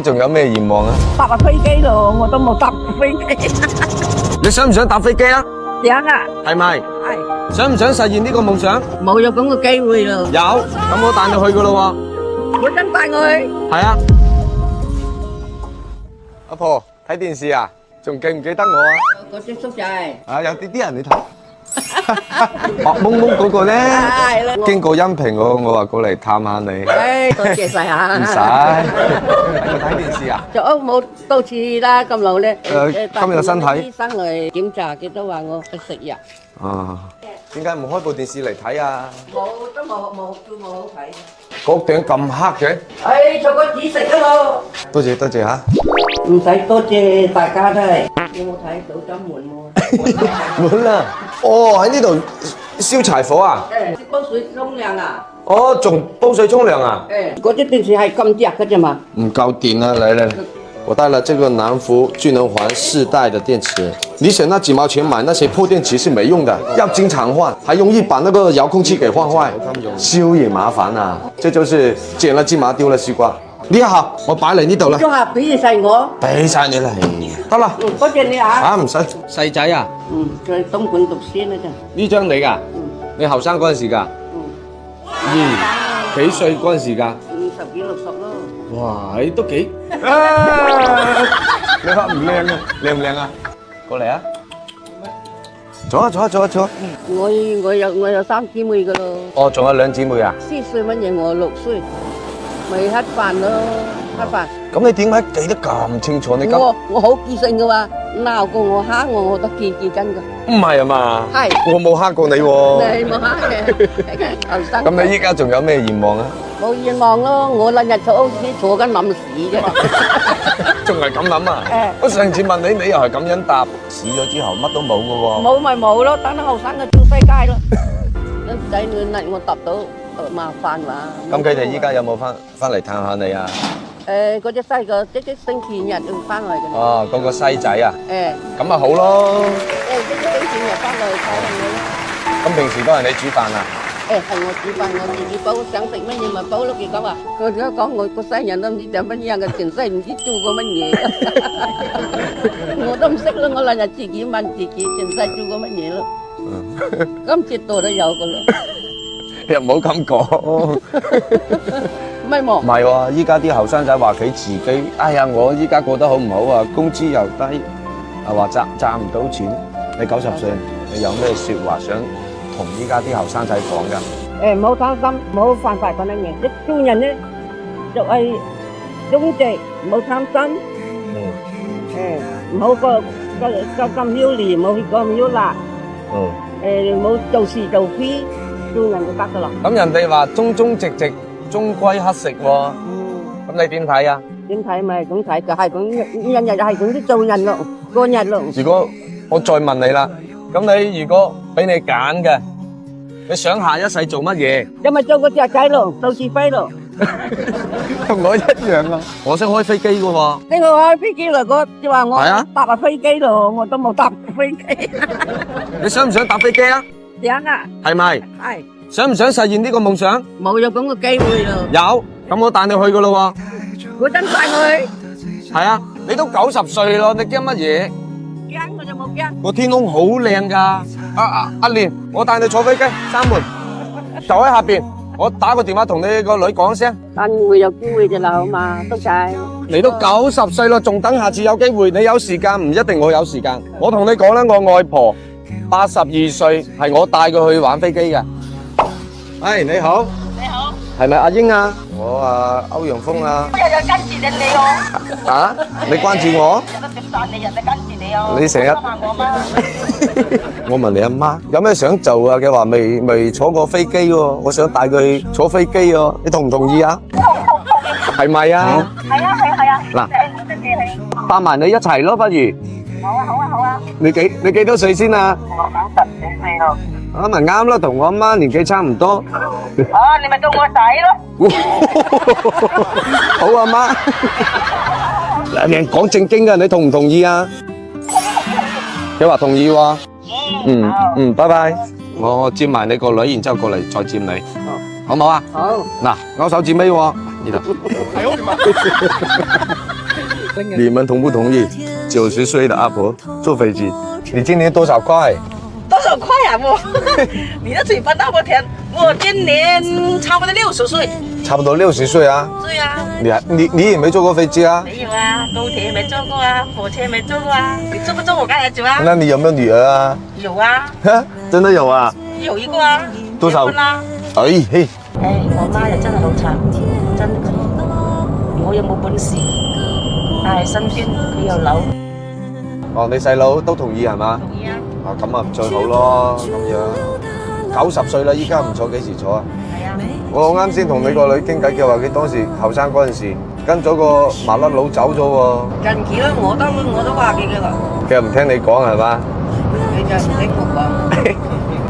仲有咩願望啊？搭下飛機咯，我都冇搭過飛機。你想唔想搭飛機啊？想啊，係咪？係想唔想實現呢個夢想？冇有咁嘅機會咯。有，咁我帶你去噶咯我真帶我去。喎。係啊。阿婆睇電視啊？仲記唔記得我啊？嗰隻叔仔。啊，有啲人你睇。白蒙蒙嗰個咧，係啦。經過音頻我話過嚟探下你。唉，多謝晒嚇。唔使。我睇電視啊？做屋冇多次啦，咁老咧。今日身體。醫生嚟檢查，佢都話我去食藥。啊，點解唔開部電視嚟睇啊？冇都冇叫我好睇。嗰頂咁黑嘅？唉，做個紫色噶咯。多謝多謝嚇。唔使多謝大家都係。有冇睇到針門喎？滿啦！哦，喺呢度燒柴火啊！誒，煲水沖涼啊！哦，仲煲水沖涼啊？誒，嗰啲電視係咁弱嘅啫嘛。唔夠電啊！來，我帶了這個南孚聚能環4代的電池。你省那幾毛錢買那些破電池是沒用的，要經常換，還容易把那個遙控器給換壞，修也麻煩啊！這就是剪了雞毛丟了西瓜。呢一盒我擺嚟呢度啦。將下俾晒我。俾晒你啦，得啦。多謝你啊！啊，唔使。細仔啊？在東莞讀書呢陣。呢張你㗎？你後生嗰陣時㗎？幾歲嗰陣時㗎？50幾60咯。哇，你都幾？你黑唔靚啊？靚唔靚啊？過嚟啊！坐啊！我有3姊妹㗎咯。哦，仲有2姊妹啊4歲乜嘢？我6歲，咪黑飯咯，黑飯。咁你點解記得咁清楚？你咁我好記性㗎喎，鬧過我蝦我都記緊㗎。唔係啊嘛？係。我冇蝦過你喎。你冇蝦嘅，後生。咁你依家仲有咩願望啊？冇願望咯，我兩日坐屋企坐緊諗屎啫。仲係咁諗啊？我上次問你，你又係咁樣答，死咗之後乜都冇㗎喎。冇咪冇咯，等到後生嘅做世界咯。啲仔女嚟我答到，麻煩嘛。咁佢哋依家有冇翻嚟探下你啊？嗰隻細個即星期日就翻嚟嘅。哦，嗰個西仔啊？誒。咁咪好咯。即星期日翻嚟睇下我咯。咁平時都係你煮飯啊？係我煮飯，我自己煲，想食乜嘢咪煲咯。佢講話，佢而家講我個西人都唔知做乜嘢嘅，前世唔知做過乜嘢。我都唔識咯，我兩日自己問自己前世做過乜嘢咯。今次度都有噶啦。你又唔好咁講。唔係喎。唔係喎，依家啲後生仔話佢自己，哎呀，我依家過得好唔好啊？工資又低，啊話賺唔到錢。你90歲，你有咩説話想同依家啲後生仔講㗎？唔好貪心，唔好犯法嗰啲嘢。一做人咧就係忠直，唔好貪心。唔好個咁囂厲，唔好咁囂辣。唔好做事做非，做人就得噶啦。咁人哋話忠忠直直，終歸乞食喎。咁你點睇啊？點睇咪咁睇，就係咁人日係咁啲做人咯，過日咯。如果我再問你啦，咁你如果俾你揀嘅，你想下一世做乜嘢？你咪做個雀仔咯，到處飛咯。同我一樣啊！我識開飛機嘅喎。你我開飛機嚟個，就話我搭下飛機咯，我都冇搭過飛機。你想唔想搭飛機啊？想啊。係咪？係。想唔想實現呢個夢想？冇有咁嘅機會咯。有，咁我帶你去噶咯喎。我真帶我去。係啊，你都90歲咯，你驚乜嘢？驚我就冇驚。個天空好靚㗎。阿蓮，我帶你坐飛機，閂門，就喺下邊。我打個電話同你個女講聲。等會有機會就啦，好嘛，都仔。你都90歲咯，仲等下次有機會？你有時間唔一定我有時間。我同你講啦，我外婆82歲，係我帶佢去玩飛機嘅。哎，你好。你好。係咪阿英啊？我歐陽鋒啊。我日日跟住你哦。啊？你關注我？日日食飯，你日日跟住你哦。你成日。我媽。我問你阿媽有咩想做啊？佢話未坐過飛機喎，我想帶佢坐飛機喎，你同唔同意啊？係咪啊？係啊。嗱，帶埋你一齊咯，不如？好啊。你幾多歲先啊？我94歲咯。啊，咪啱咯，同我阿媽年紀差唔多。你咪做我仔咯。好啊，媽。嗱，你講正經㗎，你同唔同意啊？佢話同意喎。拜拜。我接埋你個女，然之後過嚟再接你。好唔好啊？好。嗱，勾手指尾喎。呢度。你們同不同意90歲的阿婆坐飛機？你今年多少塊？多少塊啊我？你的嘴巴那麼甜，我今年差不多60歲。差不多60歲啊。對啊。你也沒坐過飛機啊？沒有啊，高鐵沒坐過啊，火車沒坐過啊。你坐不坐我剛才走啊？那你有沒有女兒啊？有啊。真的有啊？有一個啊。多少？啦。哎嘿。我媽又真係好慘，真係。我又冇本事，但係身邊佢有樓。哦，你細佬都同意係嘛？同意啊。啊，咁啊最好咯，咁樣90歲啦，依家唔坐幾時坐啊？係啊。我啱先同你個女傾偈嘅話，佢當時後生嗰陣時跟咗個麻甩佬走咗喎。近期啦，我都話佢嘅啦，佢又唔聽你講係嘛？你就唔聽我講。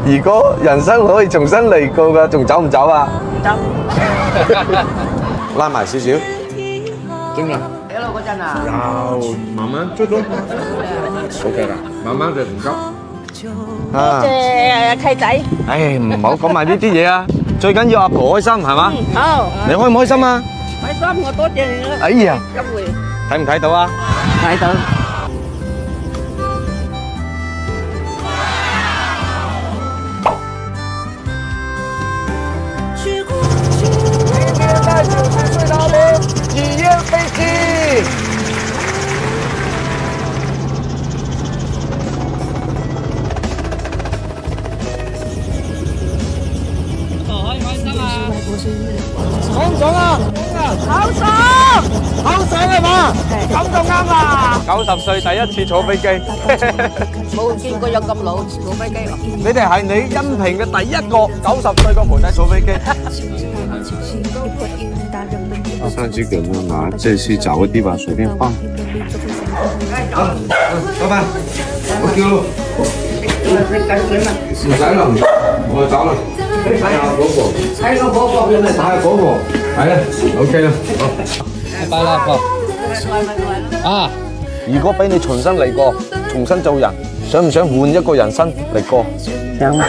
如果人生可以重新嚟過嘅，仲走唔走啊？唔走。拉埋少少。真的。喺度嗰陣啊。有慢慢最多 OK 啦，慢慢就唔急。啊，契仔。唉，唔好講埋呢啲嘢啊！最緊要阿婆開心係嘛？好，你開唔開心啊？開心，我多謝你啦。哎呀，一回睇唔睇到啊？睇到。带90岁的阿婆体验飞机。爽唔爽啊？好爽，好爽係嘛？咁就啱啦。90歲第一次坐飛機，冇見過有咁老坐飛機咯。你哋係你音頻嘅第一個90歲個婆仔坐飛機。上去给他拿，这去找个地方随便放。好，老闆，我叫咯。唔使啦，我走啦。睇下嗰個，睇下嗰個，睇下嗰個，係啦 ，OK 啦，好。拜啦，哥。啊，如果俾你重新嚟過，重新做人，想唔想換一個人生嚟過？想啊。